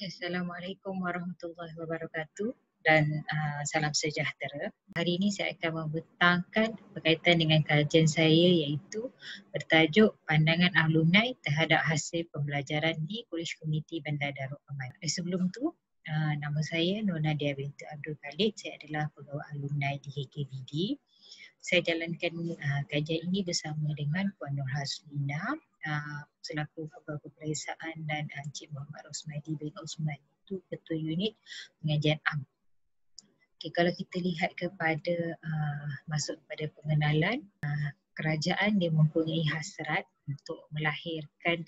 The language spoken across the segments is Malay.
Assalamualaikum warahmatullahi wabarakatuh dan salam sejahtera. Hari ini saya akan membentangkan berkaitan dengan kajian saya iaitu bertajuk Pandangan Alumni terhadap hasil pembelajaran di Kolej Komuniti Bandar Darul Aman. Sebelum tu, nama saya Nur Nadia binti Abdul Khalid. Saya adalah pegawai alumni di HKBD. Saya jalankan kajian ini bersama dengan Puan Nur Haslina selaku Pegawai Keperiksaan dan Encik Muhammad Rosmadi bin Osman, itu Ketua Unit Pengajian Am. Okay, kalau kita lihat kepada masuk kepada pengenalan, kerajaan dia mempunyai hasrat untuk melahirkan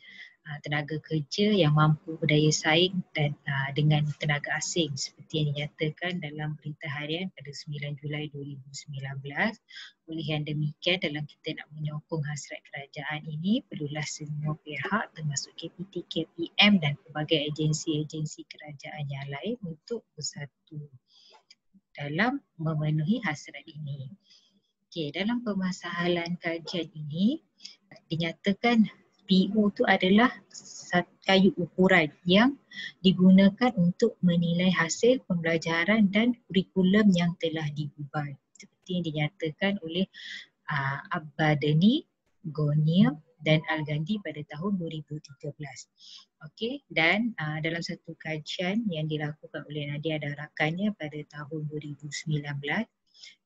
tenaga kerja yang mampu berdaya saing dan dengan tenaga asing seperti yang dinyatakan dalam Berita Harian pada 9 Julai 2019. Oleh yang demikian, dalam kita nak menyokong hasrat kerajaan ini, perlulah semua pihak termasuk KPT, KPM dan pelbagai agensi-agensi kerajaan yang lain untuk bersatu dalam memenuhi hasrat ini. Okay, dalam permasalahan kajian ini dinyatakan PO itu adalah kayu ukuran yang digunakan untuk menilai hasil pembelajaran dan kurikulum yang telah diubah. Seperti yang dinyatakan oleh Abadani, Gonier dan Al-Gandhi pada tahun 2013. Okey, dan dalam satu kajian yang dilakukan oleh Nadia dan rakannya pada tahun 2019,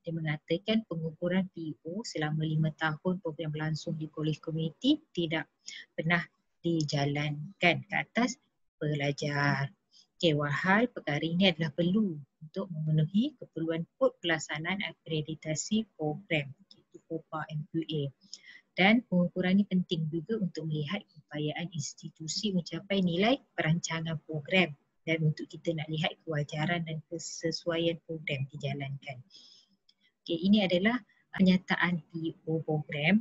dia mengatakan pengukuran PO selama 5 tahun program berlangsung di Kolej Komuniti tidak pernah dijalankan ke atas pelajar. Okay, walhal perkara ini adalah perlu untuk memenuhi keperluan kod pelaksanaan akreditasi program, iaitu KOPA MQA. Dan pengukuran ini penting juga untuk melihat keupayaan institusi mencapai nilai perancangan program dan untuk kita nak lihat kewajaran dan kesesuaian program dijalankan. Okay, ini adalah penyataan PO program.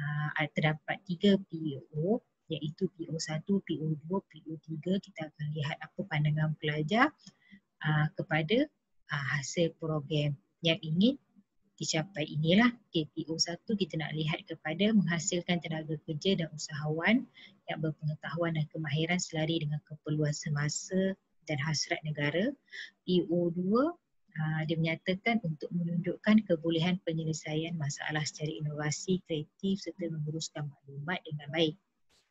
Terdapat 3 PO iaitu PO1, PO2, PO3. Kita akan lihat apa pandangan pelajar kepada hasil program yang ingin dicapai. Inilah PO1, kita nak lihat kepada menghasilkan tenaga kerja dan usahawan yang berpengetahuan dan kemahiran selari dengan keperluan semasa dan hasrat negara. PO2 dia menyatakan untuk menunjukkan kebolehan penyelesaian masalah secara inovasi, kreatif serta menguruskan maklumat dengan baik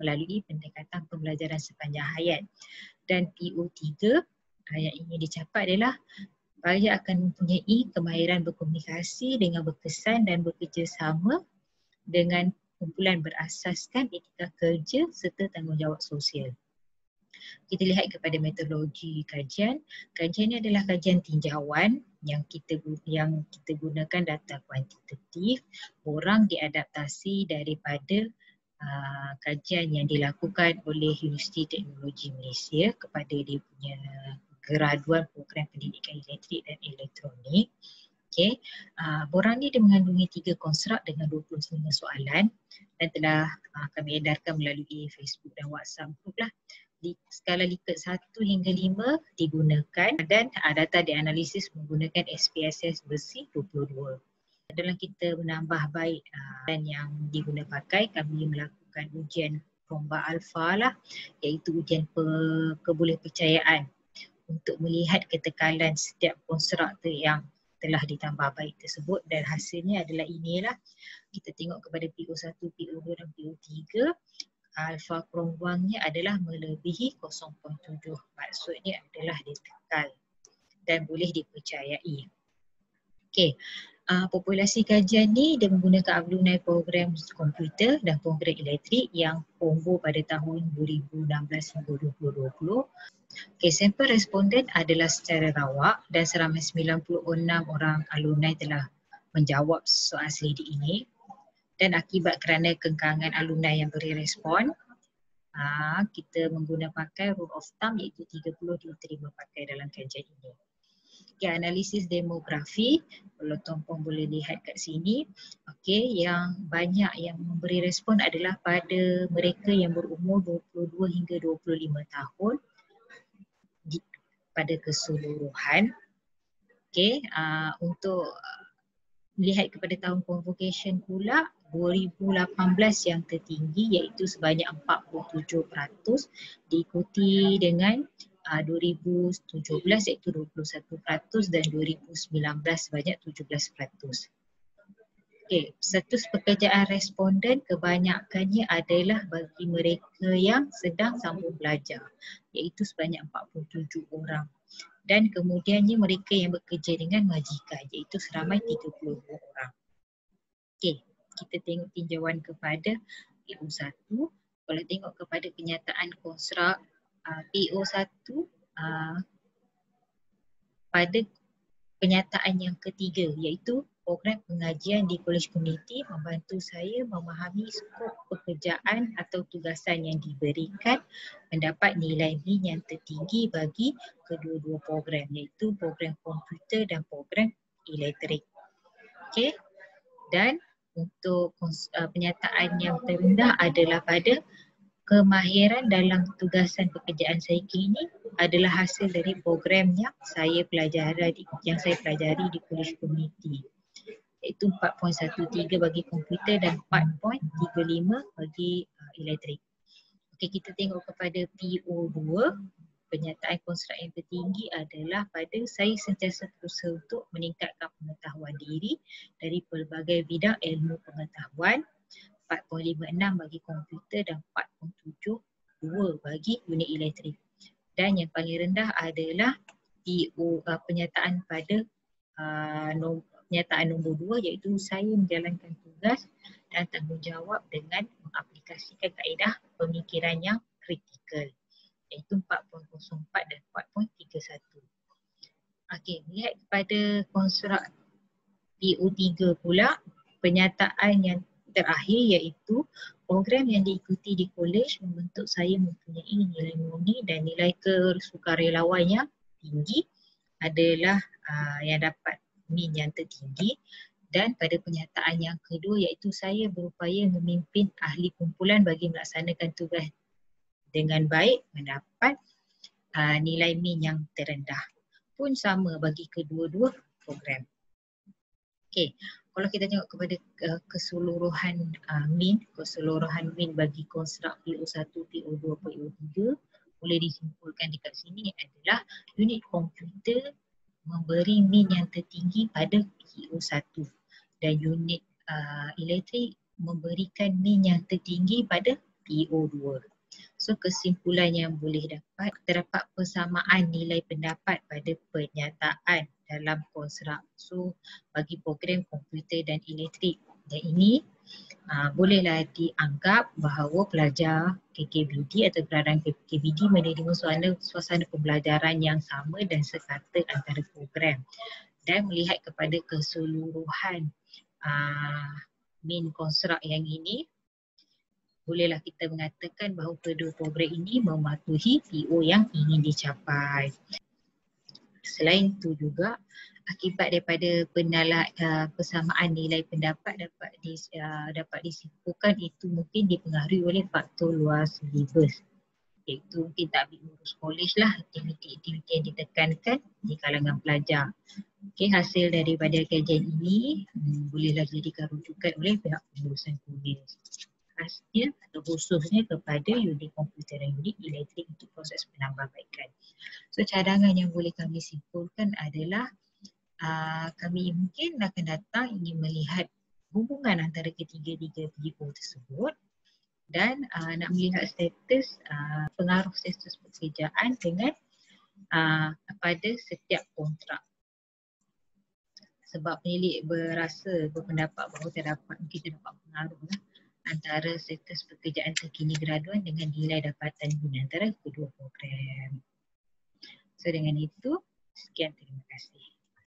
melalui pendekatan pembelajaran sepanjang hayat. Dan PO3 yang ingin dicapai adalah pelajar akan mempunyai kemahiran berkomunikasi dengan berkesan dan bekerjasama dengan kumpulan berasaskan etika kerja serta tanggungjawab sosial. Kita lihat kepada metodologi kajian. Kajian ini adalah kajian tinjauan yang kita gunakan data kuantitatif. Orang diadaptasi daripada kajian yang dilakukan oleh Universiti Teknologi Malaysia kepada dia punya graduan program pendidikan elektrik dan elektronik. Okay. Borang ni dia mengandungi 3 konstruk dengan 29 soalan dan telah kami edarkan melalui Facebook dan WhatsApp group lah. Di skala Likert 1 hingga 5 digunakan dan data dianalisis menggunakan SPSS versi 22. Dalam kita menambah baik dan yang diguna pakai, kami melakukan ujian Romba Alpha lah, iaitu ujian kebolehpercayaan untuk melihat ketekalan setiap konstruk yang telah ditambah baik tersebut, dan hasilnya adalah inilah. Kita tengok kepada PO1, PO2 dan PO3. Alfa krombuangnya adalah melebihi 0.7. Maksudnya adalah dia tekal dan boleh dipercayai. Okey, populasi kajian ni dia menggunakan alumni program komputer dan program elektrik yang combo pada tahun 2016 hingga 2020. Okey, sampel responden adalah secara rawak dan seramai 96 orang alumni telah menjawab soal selidik ini. Dan akibat kerana kengkangan alumni yang beri respon, kita mengguna pakai rule of thumb iaitu 30 diterima pakai dalam kajian ini. Okay, analisis demografi, kalau tuan-puan boleh lihat kat sini, okay, yang banyak yang memberi respon adalah pada mereka yang berumur 22 hingga 25 tahun pada keseluruhan. Okay, untuk melihat kepada tahun convocation pula, 2018 yang tertinggi iaitu sebanyak 47%, diikuti dengan 2017 iaitu 21% dan 2019 sebanyak 17%. Okey, status pekerjaan responden kebanyakannya adalah bagi mereka yang sedang sambung belajar iaitu sebanyak 47 orang. Dan kemudiannya mereka yang bekerja dengan majikan iaitu seramai 32 orang. Okey, kita tengok tinjauan kepada PO1. Kalau tengok kepada kenyataan kontrak PO1 pada kenyataan yang ketiga iaitu program pengajian di Kolej Komuniti membantu saya memahami skop pekerjaan atau tugasan yang diberikan, mendapat nilai min yang tertinggi bagi kedua-dua program iaitu program komputer dan program elektrik. Okey. Dan untuk penyataan yang terendah adalah pada kemahiran dalam tugasan pekerjaan saya kini adalah hasil dari program yang saya pelajari di Kolej Komuniti iaitu 4.13 bagi komputer dan 4.35 bagi elektrik. Okey, kita tengok kepada PO2. Penyataan kontrak yang tertinggi adalah pada saya sentiasa berusaha untuk meningkatkan pengetahuan diri dari pelbagai bidang ilmu pengetahuan, 4.56 bagi komputer dan 4.72 bagi unit elektrik. Dan yang paling rendah adalah penyataan pada penyataan nombor 2 iaitu saya menjalankan tugas dan tanggungjawab dengan mengaplikasikan kaedah pemikiran yang kritikal iaitu 4.04 dan 4.31. Okey, lihat kepada konstruk PO3 pula, penyataan yang terakhir iaitu program yang diikuti di kolej membentuk saya mempunyai nilai murni dan nilai kesukarelawan yang tinggi adalah yang dapat min yang tertinggi. Dan pada penyataan yang kedua iaitu saya berupaya memimpin ahli kumpulan bagi melaksanakan tugas dengan baik mendapat nilai min yang terendah. Pun sama bagi kedua-dua program. Okey, kalau kita tengok kepada keseluruhan min bagi konstruk PO1, PO2, PO3 boleh disimpulkan dekat sini adalah unit komputer memberi min yang tertinggi pada PO1 dan unit elektrik memberikan min yang tertinggi pada PO2. So kesimpulan yang boleh dapat, terdapat persamaan nilai pendapat pada penyataan dalam konstruk. So bagi program komputer dan elektrik, dan ini bolehlah dianggap bahawa pelajar KKBD atau pelajaran KKBD menerima suasana pembelajaran yang sama dan sekata antara program. Dan melihat kepada keseluruhan min konstruk yang ini, bolehlah kita mengatakan bahawa kedua program ini mematuhi PO yang ingin dicapai. Selain itu juga, akibat daripada persamaan nilai pendapat dapat disimpulkan itu mungkin dipengaruhi oleh faktor luar silibus. Iaitu mungkin tak ambil urus kolej lah, aktiviti-aktiviti yang ditekankan di kalangan pelajar. Okey, hasil daripada kajian ini bolehlah dijadikan rujukan oleh pihak pengurusan kolej. Khasnya atau khususnya kepada unit komputer dan unit elektrik untuk proses penambahbaikan. So cadangan yang boleh kami simpulkan adalah kami mungkin akan datang ingin melihat hubungan antara ketiga-tiga PO tersebut dan nak melihat status pengaruh status pekerjaan dengan pada setiap kontrak. Sebab penilik berpendapat bahawa mungkin terdapat pengaruh antara status pekerjaan terkini graduan dengan nilai dapatan min antara kedua program. So dengan itu, sekian, terima kasih.